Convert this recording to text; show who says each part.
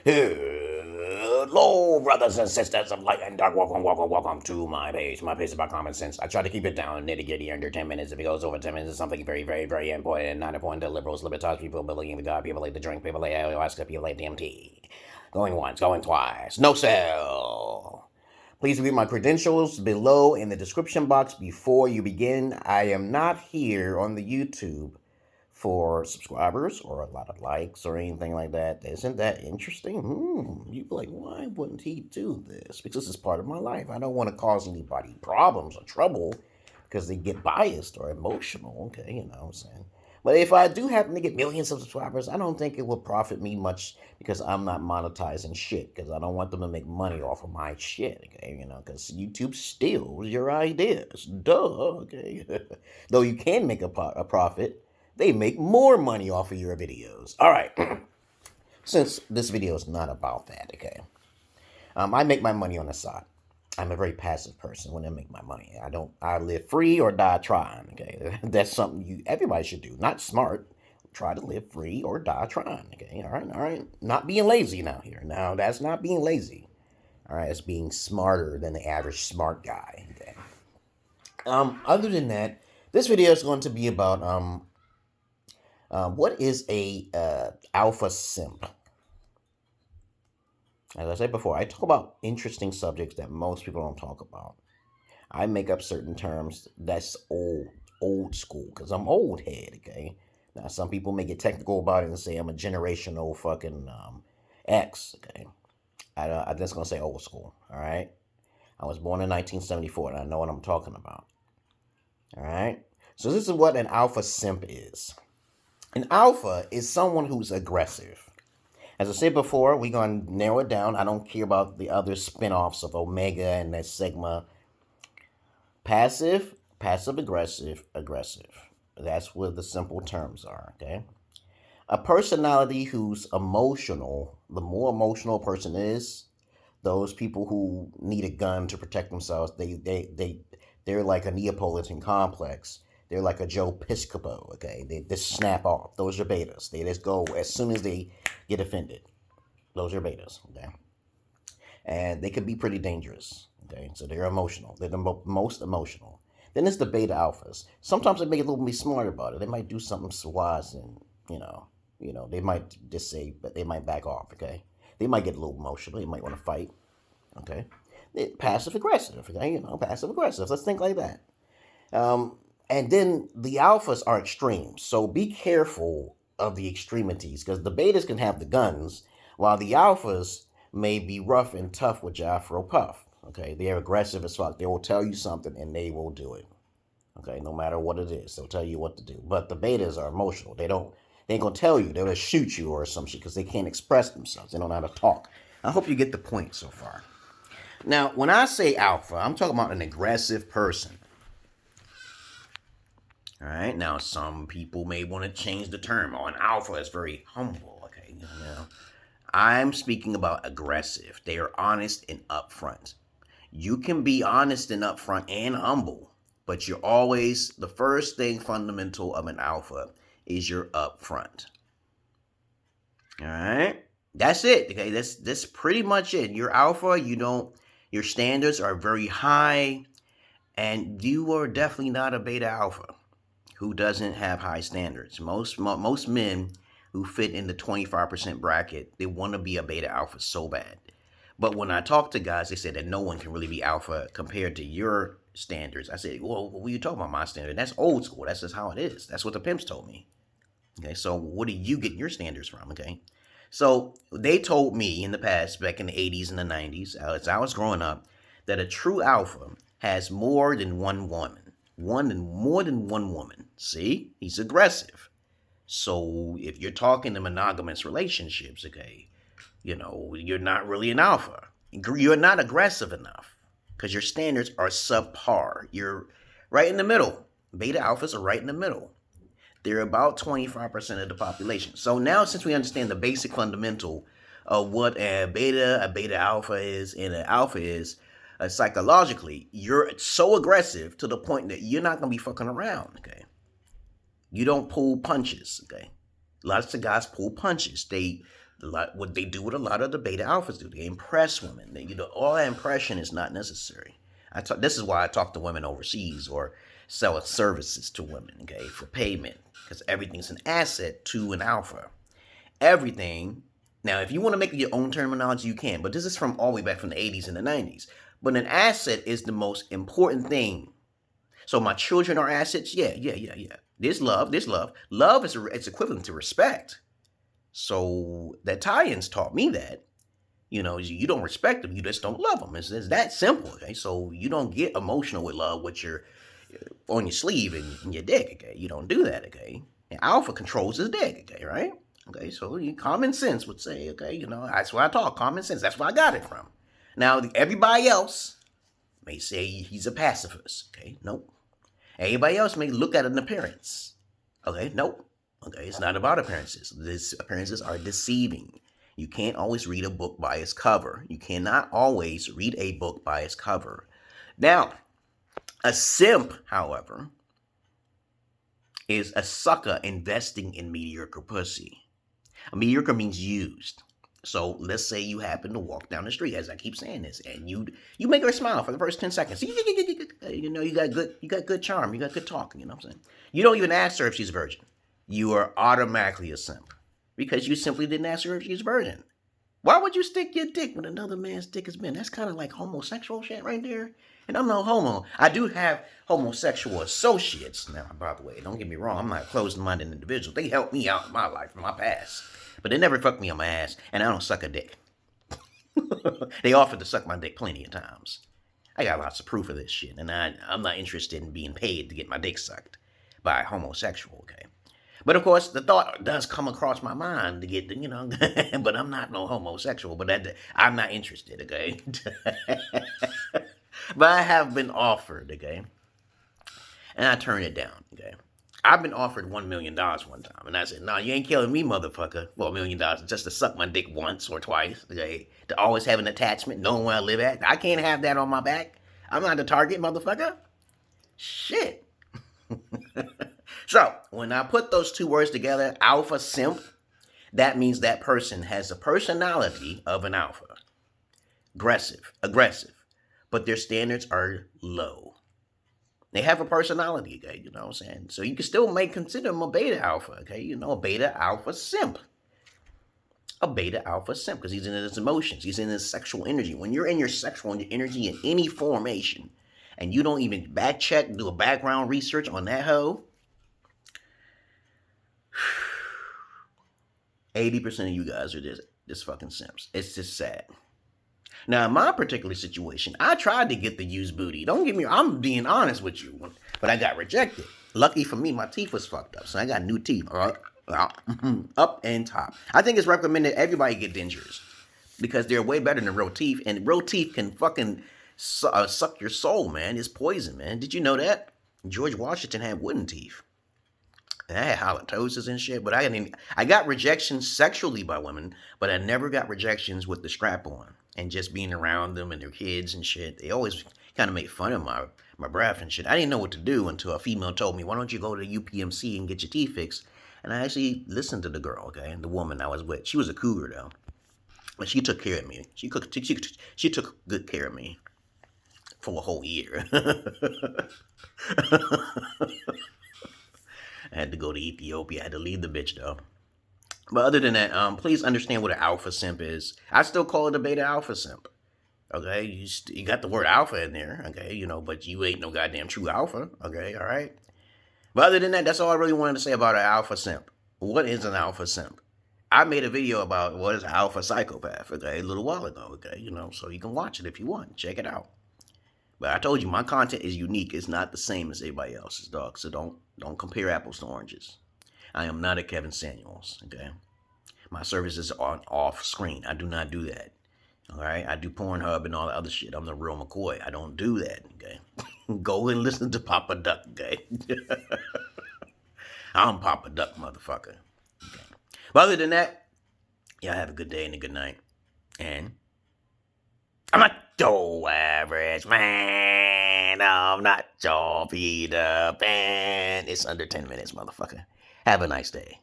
Speaker 1: Hello, brothers and sisters of light and dark. Welcome to my page. My page is about common sense. I try to keep it down, nitty-gritty, under 10 minutes. If it goes over 10 minutes, it's something very, very, very important and not important to liberals, libertarians, people believing in God, people like to drink, people like ayahuasca, people like DMT. Going once, going twice. No sell. Please read my credentials below in the description box before you begin. I am not here on the YouTube for subscribers or a lot of likes or anything like that. Isn't that interesting? You'd be like, why wouldn't he do this? Because this is part of my life. I don't want to cause anybody problems or trouble because they get biased or emotional. Okay, you know what I'm saying? But if I do happen to get millions of subscribers, I don't think it will profit me much because I'm not monetizing shit, because I don't want them to make money off of my shit, okay? You know, because YouTube steals your ideas. Duh, okay? Though you can make a profit, they make more money off of your videos. All right. Since this video is not about that, okay? I make my money on the side. I'm a very passive person when I make my money. I live free or die trying, okay? That's something everybody should do. Not smart. Try to live free or die trying, okay? All right. Not being lazy now here. Now, that's not being lazy. All right, it's being smarter than the average smart guy, okay? Other than that, this video is going to be about what is a alpha simp? As I said before, I talk about interesting subjects that most people don't talk about. I make up certain terms that's old school, because I'm old head, okay? Now, some people may get technical about it and say I'm a generational fucking X, okay? I'm just going to say old school, all right? I was born in 1974, and I know what I'm talking about, all right? So this is what an alpha simp is. An alpha is someone who's aggressive. As I said before, we're going to narrow it down. I don't care about the other spin-offs of Omega and that Sigma. Passive, passive-aggressive, aggressive. That's what the simple terms are, okay? A personality who's emotional, the more emotional a person is, those people who need a gun to protect themselves, they're like a Neapolitan complex. They're like a Joe Piscopo, okay? They just snap off. Those are betas. They just go as soon as they get offended. Those are betas, okay? And they can be pretty dangerous, okay? So they're emotional. They're the most emotional. Then there's the beta alphas. Sometimes they make it a little bit smart about it. They might do something wise and, you know, they might just say, but they might back off, okay? They might get a little emotional. They might want to fight, okay? Passive-aggressive, okay? You know, passive-aggressive. Let's think like that. And then the alphas are extremes. So be careful of the extremities, because the betas can have the guns, while the alphas may be rough and tough with your Afro puff. Okay, they're aggressive as fuck. They will tell you something and they will do it. Okay, no matter what it is, they'll tell you what to do. But the betas are emotional. They ain't gonna tell you. They'll just shoot you or some shit because they can't express themselves. They don't know how to talk. I hope you get the point so far. Now, when I say alpha, I'm talking about an aggressive person. All right, now some people may want to change the term. Oh, an alpha is very humble, okay? You know, I'm speaking about aggressive. They are honest and upfront. You can be honest and upfront and humble, but you're always, the first thing fundamental of an alpha is you're upfront. All right, that's it, okay? That's pretty much it. You're alpha, your standards are very high, and you are definitely not a beta alpha who doesn't have high standards. Most men who fit in the 25% bracket, they want to be a beta alpha so bad. But when I talk to guys, they say that no one can really be alpha compared to your standards. I said, well, what are you talking about, my standard? That's old school. That's just how it is. That's what the pimps told me. Okay, so what do you get your standards from, okay? So they told me in the past, back in the 80s and the 90s, as I was growing up, that a true alpha has more than one woman. More than one woman. See? He's aggressive. So if you're talking to monogamous relationships, okay, you know, you're not really an alpha. You're not aggressive enough because your standards are subpar. You're right in the middle. Beta alphas are right in the middle. They're about 25% of the population. So now, since we understand the basic fundamental of what a beta alpha is, and an alpha is, psychologically, you're so aggressive to the point that you're not going to be fucking around, okay? You don't pull punches, okay? Lots of guys pull punches. They What they do, what a lot of the beta alphas do, they impress women. All that impression is not necessary. This is why I talk to women overseas or sell services to women, okay, for payment, because everything's an asset to an alpha. Everything. Now, if you want to make your own terminology, you can, but this is from all the way back from the 80s and the 90s. But an asset is the most important thing. So my children are assets? Yeah. There's love. Love is it's equivalent to respect. So the Italians taught me that. You don't respect them, you just don't love them. It's that simple, okay? So you don't get emotional with love with your on your sleeve and your dick, okay? You don't do that, okay? And alpha controls his dick, okay, right? Okay, so common sense would say, okay, that's why I talk, common sense. That's where I got it from. Now, everybody else may say he's a pacifist, okay? Nope. Everybody else may look at an appearance, okay? Nope. Okay, it's not about appearances. These appearances are deceiving. You can't always read a book by its cover. You cannot always read a book by its cover. Now, a simp, however, is a sucker investing in mediocre pussy. A mediocre means used. So let's say you happen to walk down the street, as I keep saying this, and you make her smile for the first 10 seconds. You got good charm, you got good talking, you know what I'm saying? You don't even ask her if she's a virgin. You are automatically a simp. Because you simply didn't ask her if she's a virgin. Why would you stick your dick when another man's dick has been? That's kind of like homosexual shit right there. And I'm no homo. I do have homosexual associates. Now, by the way, don't get me wrong. I'm not a closed-minded individual. They helped me out in my life, in my past. But they never fucked me on my ass. And I don't suck a dick. They offered to suck my dick plenty of times. I got lots of proof of this shit. And I'm not interested in being paid to get my dick sucked by a homosexual, okay? But of course, the thought does come across my mind to get, but I'm not no homosexual, but I'm not interested, okay? But I have been offered, okay? And I turned it down, okay? I've been offered $1 million one time, and I said, no, you ain't killing me, motherfucker. Well, $1 million just to suck my dick once or twice, okay? To always have an attachment, knowing where I live at. I can't have that on my back. I'm not the target, motherfucker. Shit. So, when I put those two words together, alpha simp, that means that person has the personality of an alpha. Aggressive, but their standards are low. They have a personality, okay, you know what I'm saying? So you can still consider them a beta alpha, okay? A beta alpha simp. A beta alpha simp, because he's in his emotions, he's in his sexual energy. When you're in your sexual energy in any formation, and you don't even back check, do a background research on that hoe, 80% of you guys are just fucking simps. It's just sad. Now, in my particular situation, I tried to get the used booty. Don't get me wrong, I'm being honest with you, but I got rejected. Lucky for me, my teeth was fucked up, so I got new teeth. Up and top. I think it's recommended everybody get dentures because they're way better than real teeth, and real teeth can fucking suck your soul, man. It's poison, man. Did you know that? George Washington had wooden teeth. And I had halitosis and shit, but I got rejections sexually by women, but I never got rejections with the strap on and just being around them and their kids and shit. They always kind of made fun of my breath and shit. I didn't know what to do until a female told me, why don't you go to UPMC and get your teeth fixed? And I actually listened to the girl, okay, the woman I was with. She was a cougar, though. But she took care of me. She took good care of me for a whole year. I had to go to Ethiopia. I had to leave the bitch, though. But other than that, please understand what an alpha simp is. I still call it a beta alpha simp. Okay? You got the word alpha in there, okay? But you ain't no goddamn true alpha, okay? All right? But other than that, that's all I really wanted to say about an alpha simp. What is an alpha simp? I made a video about what is an alpha psychopath, okay, a little while ago, okay? So you can watch it if you want. Check it out. But I told you, my content is unique. It's not the same as everybody else's, dog. So don't compare apples to oranges. I am not a Kevin Samuels, okay? My service is on off screen. I do not do that, all right? I do Pornhub and all the other shit. I'm the real McCoy. I don't do that, okay? Go and listen to Papa Duck, okay? I'm Papa Duck, motherfucker. Okay. But other than that, y'all have a good day and a good night. And I'm not Yo average man. I'm not your Peter Pan. It's under 10 minutes, motherfucker. Have a nice day.